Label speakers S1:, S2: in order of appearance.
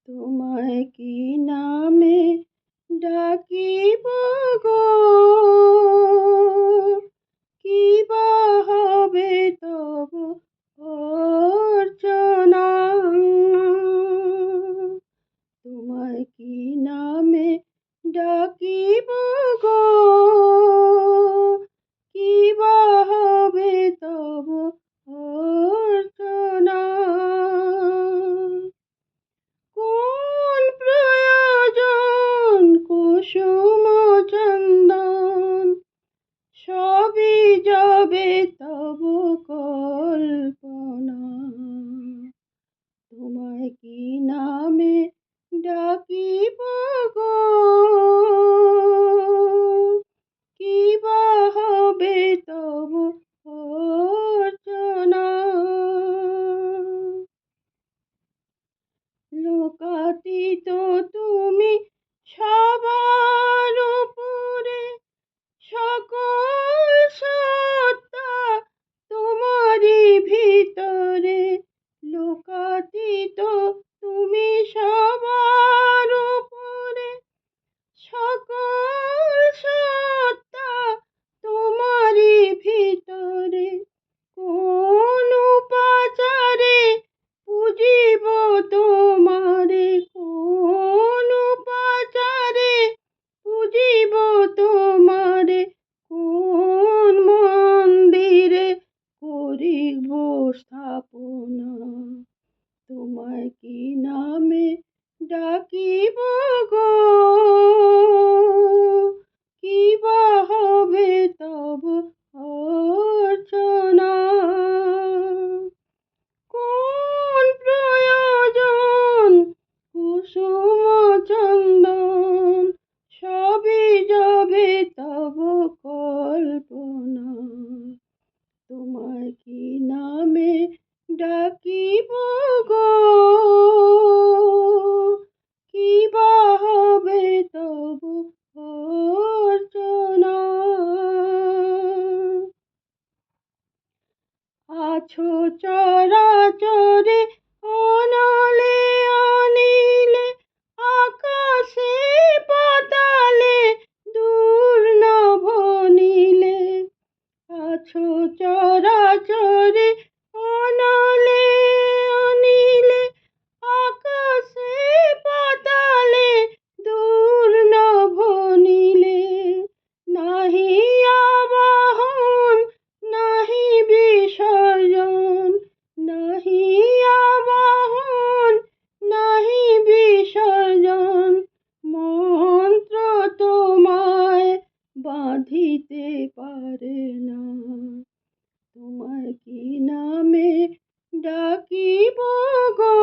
S1: তোমায় কি নামে ডাকিব গো, কি বা হবে তব অর্চনা। তোমায় কি নামে ডাকিব গো, কি বা হবে তব অর্চনা। কোন প্রয়োজন কুসুম চন্দন, সবই যাবে তব কল্পনা। তোমায় কি নামে ডাকিব গো, কি বা হবে তব অর্চনা। লোকাতীত তুমি সবার উপরে, সকল সত্তা তোমারই ভিতরে। লোকাতীত তুমি সবার উপরে, সকল সত্তা তোমারই ভিতরে। কোন উপাচারে পুজিব তোমারে, কোন উপাচারে পুজিব তোমারে, কোন মন্দিরে করিব স্থাপনা। তোমায় কি নামে ডাকিব গো, কি বা হবে তব অর্চনা। কোন প্রয়োজন কুসুম চন্দন, সবই যাবে তব কল্পনা। তোমায় কি নামে ডাকিব গো, কি বা হবে তব অর্চনা। আছো চরাচরে অনলে অনিলে, আকাশে পাতালে দূর নভ নীলে। আছো চরাচরে অনলে অনিলে, আকাশে পাতালে দূর নভ নীলে। নাহি আবাহন নাহি বিসর্জন, নাহি আবাহন নাহি বিসর্জন। মন্ত্র তোমায় বাঁধিতে পারে না। তোমায় কি নামে ডাকিব গো,